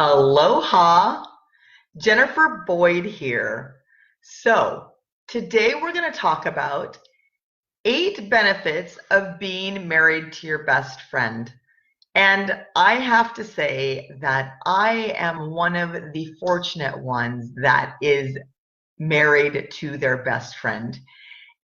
Aloha, Jennifer Boyd here. So, today we're going to talk about 8 benefits of being married to your best friend. And I have to say that I am one of the fortunate ones that is married to their best friend.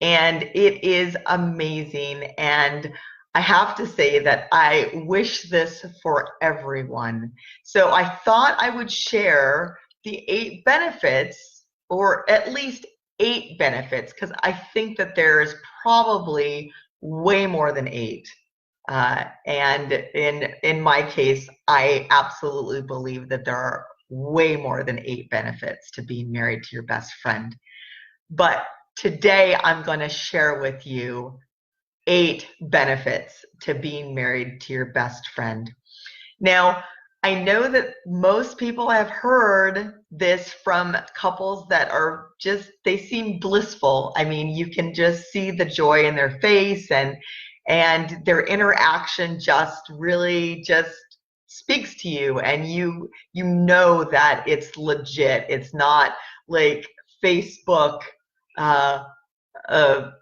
And it is amazing. And I have to say that I wish this for everyone. So I thought I would share the 8 benefits, or at least 8 benefits, because I think that there's probably way more than 8. And in my case, I absolutely believe that there are way more than 8 benefits to being married to your best friend. But today I'm going to share with you 8 benefits to being married to your best friend. Now, I know that most people have heard this from couples that are they seem blissful. I mean, you can just see the joy in their face, and their interaction just really just speaks to you, and you know that it's legit. It's not like Facebook, uh, uh,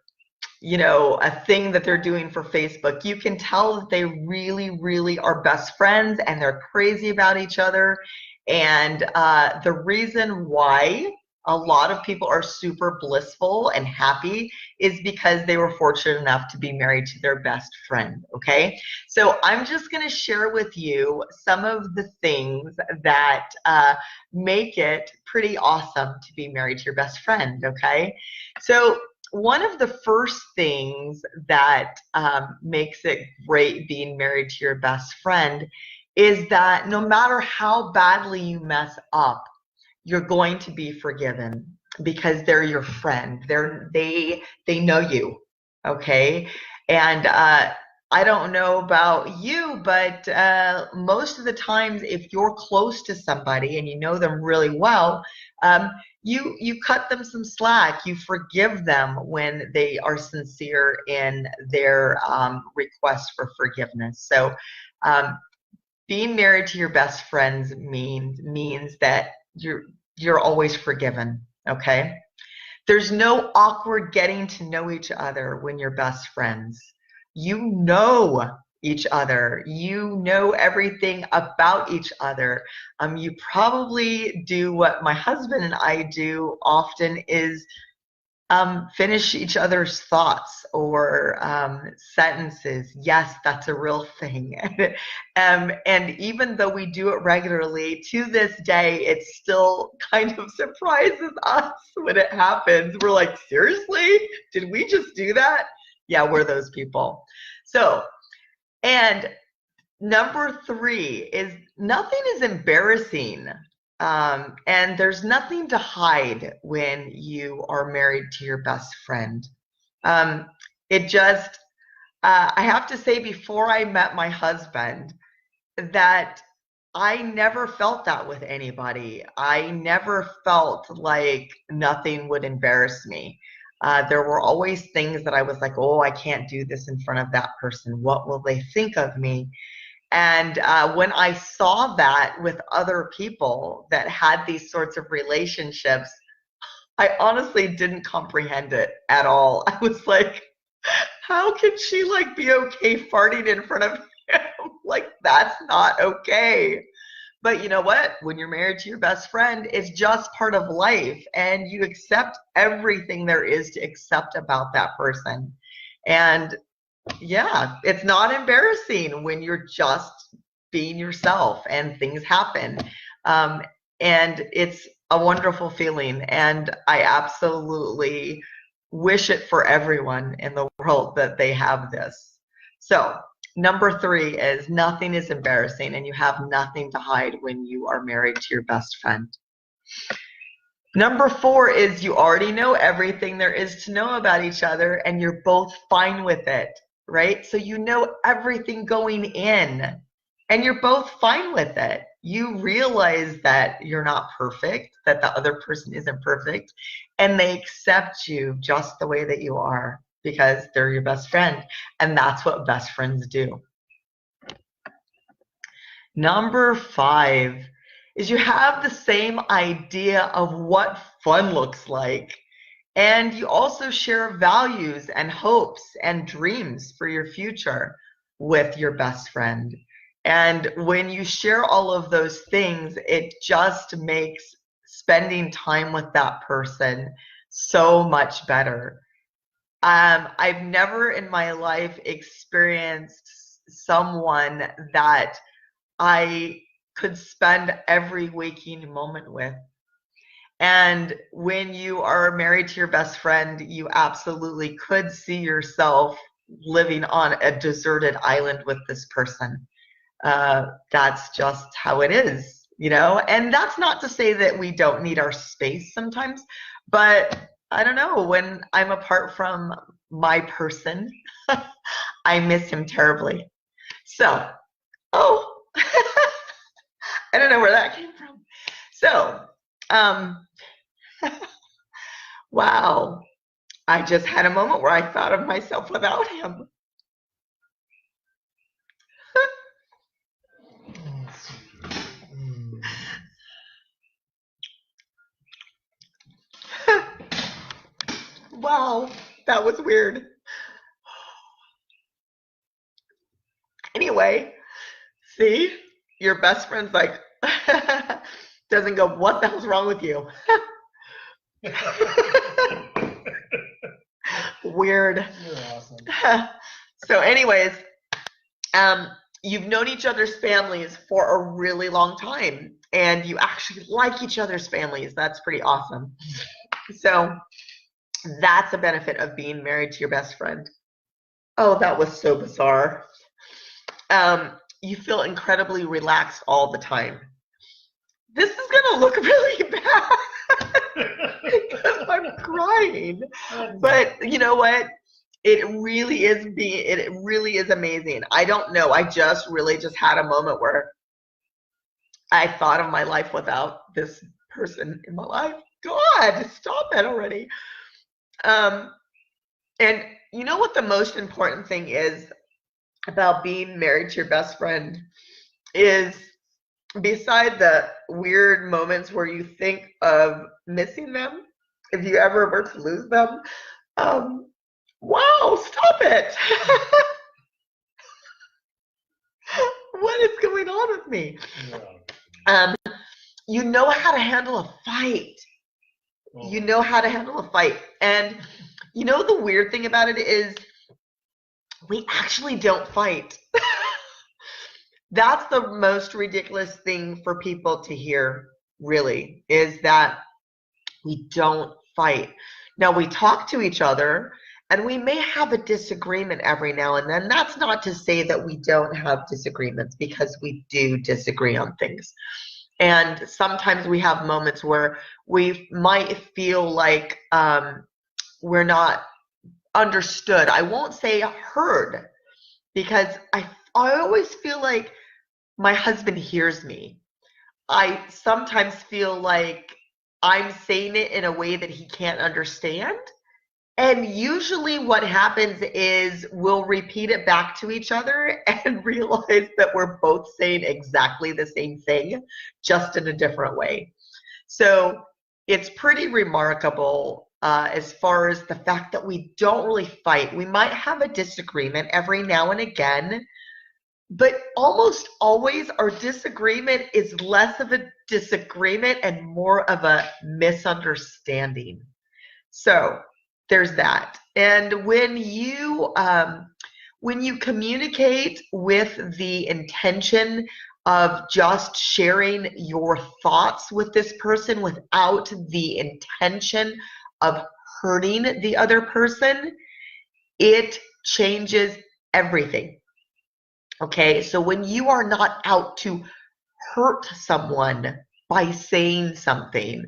a thing that they're doing for Facebook. You can tell that they really, really are best friends and they're crazy about each other. And the reason why a lot of people are super blissful and happy is because they were fortunate enough to be married to their best friend. Okay, so I'm just going to share with you some of the things that make it pretty awesome to be married to your best friend. Okay, so one of the first things that makes it great being married to your best friend is that no matter how badly you mess up, you're going to be forgiven because they're your friend. They know you, okay? And I don't know about you, but most of the times, if you're close to somebody and you know them really well, you cut them some slack. You forgive them when they are sincere in their request for forgiveness. So, being married to your best friends means that you're always forgiven. Okay. There's no awkward getting to know each other when you're best friends. You know each other. You know everything about each other. You probably do what my husband and I do often is finish each other's thoughts or sentences. Yes, that's a real thing. And even though we do it regularly, to this day, it still kind of surprises us when it happens. We're like, seriously? Did we just do that? Yeah, we're those people. So, and number 3 is nothing is embarrassing. And there's nothing to hide when you are married to your best friend. It just, I have to say, before I met my husband, that I never felt that with anybody. I never felt like nothing would embarrass me. There were always things that I was like, oh, I can't do this in front of that person. What will they think of me? And when I saw that with other people that had these sorts of relationships, I honestly didn't comprehend it at all. I was like, how can she be okay farting in front of him? Like, that's not okay. But you know what? When you're married to your best friend, it's just part of life, and you accept everything there is to accept about that person. And yeah, it's not embarrassing when you're just being yourself and things happen. And it's a wonderful feeling. And I absolutely wish it for everyone in the world that they have this. So, number 3 is nothing is embarrassing, and you have nothing to hide when you are married to your best friend. Number 4 is you already know everything there is to know about each other, and you're both fine with it. Right? So you know everything going in, and you're both fine with it. You realize that you're not perfect, that the other person isn't perfect, and they accept you just the way that you are because they're your best friend. And that's what best friends do. Number 5 is you have the same idea of what fun looks like. And you also share values and hopes and dreams for your future with your best friend. And when you share all of those things, it just makes spending time with that person so much better. I've never in my life experienced someone that I could spend every waking moment with. And when you are married to your best friend, you absolutely could see yourself living on a deserted island with this person. That's just how it is, you know? And that's not to say that we don't need our space sometimes, but I don't know, when I'm apart from my person, I miss him terribly. So, oh, I don't know where that came from. So, um, wow, I just had a moment where I thought of myself without him. Wow, that was weird. Anyway, see, your best friend's like, doesn't go, what the hell's wrong with you? Weird. You're awesome. So, anyways, you've known each other's families for a really long time, and you actually like each other's families. That's pretty awesome. So, that's a benefit of being married to your best friend. Oh, that was so bizarre. You feel incredibly relaxed all the time. This is gonna look really bad because I'm crying. But you know what? It really is amazing. I don't know. I just really just had a moment where I thought of my life without this person in my life. God, stop it already. Um, and you know what the most important thing is about being married to your best friend is, beside the weird moments where you think of missing them, if you ever were to lose them, wow, stop it. What is going on with me? You know how to handle a fight. You know how to handle a fight. And you know the weird thing about it is we actually don't fight. That's the most ridiculous thing for people to hear, really, is that we don't fight. Now, we talk to each other, and we may have a disagreement every now and then. That's not to say that we don't have disagreements, because we do disagree on things. And sometimes we have moments where we might feel like we're not understood. I won't say heard, because I always feel like my husband hears me. I sometimes feel like I'm saying it in a way that he can't understand. And usually what happens is we'll repeat it back to each other and realize that we're both saying exactly the same thing, just in a different way. So it's pretty remarkable as far as the fact that we don't really fight. We might have a disagreement every now and again, but almost always our disagreement is less of a disagreement and more of a misunderstanding. So there's that. And when you communicate with the intention of just sharing your thoughts with this person without the intention of hurting the other person, it changes everything. Okay, so when you are not out to hurt someone by saying something,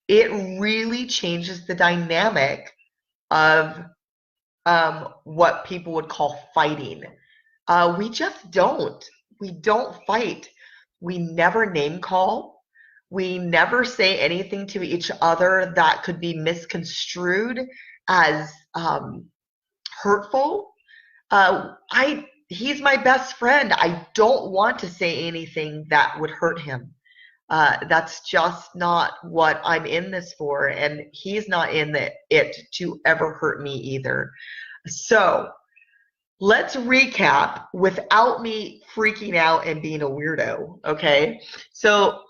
it really changes the dynamic of what people would call fighting. We just don't. We don't fight. We never name call. We never say anything to each other that could be misconstrued as hurtful. He's my best friend. I don't want to say anything that would hurt him. That's just not what I'm in this for, and he's not in it to ever hurt me either. So let's recap without me freaking out and being a weirdo, okay? So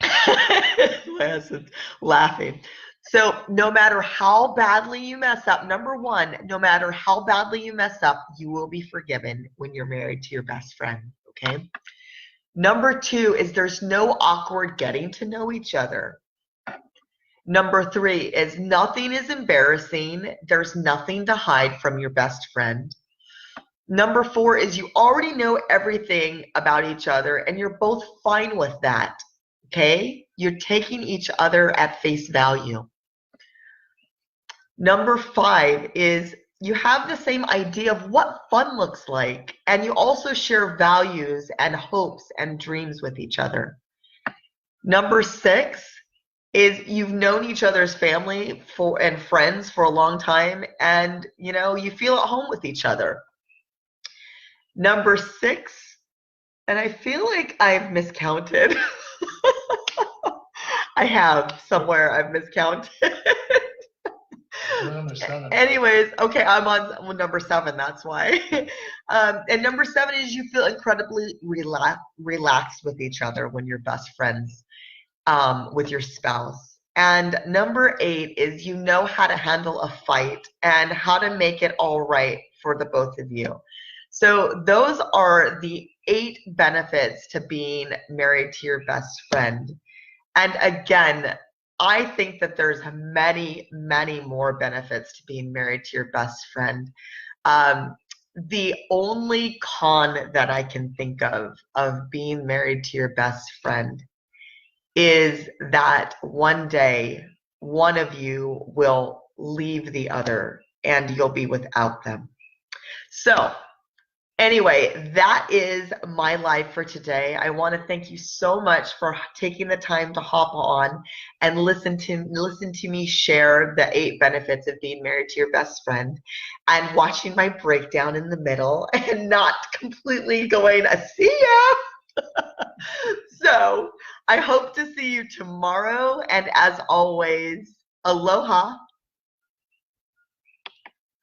my husband's laughing. So no matter how badly you mess up, number one, no matter how badly you mess up, you will be forgiven when you're married to your best friend, okay? Number two is there's no awkward getting to know each other. Number three is nothing is embarrassing. There's nothing to hide from your best friend. Number four is you already know everything about each other and you're both fine with that, okay? You're taking each other at face value. Number five is you have the same idea of what fun looks like, and you also share values and hopes and dreams with each other. Number six is you've known each other's family and friends for a long time, and you feel at home with each other. Number six, and I feel like I've miscounted. I have somewhere I've miscounted. Anyways, okay, I'm on number seven, that's why. And number seven is you feel incredibly relaxed with each other when you're best friends with your spouse. And number eight is you know how to handle a fight and how to make it all right for the both of you. So those are the 8 benefits to being married to your best friend. And again, I think that there's many, many more benefits to being married to your best friend. The only con that I can think of being married to your best friend is that one day one of you will leave the other and you'll be without them. So anyway, that is my life for today. I want to thank you so much for taking the time to hop on and listen to me share the 8 benefits of being married to your best friend, and watching my breakdown in the middle and not completely going, see ya. So I hope to see you tomorrow, and as always, aloha.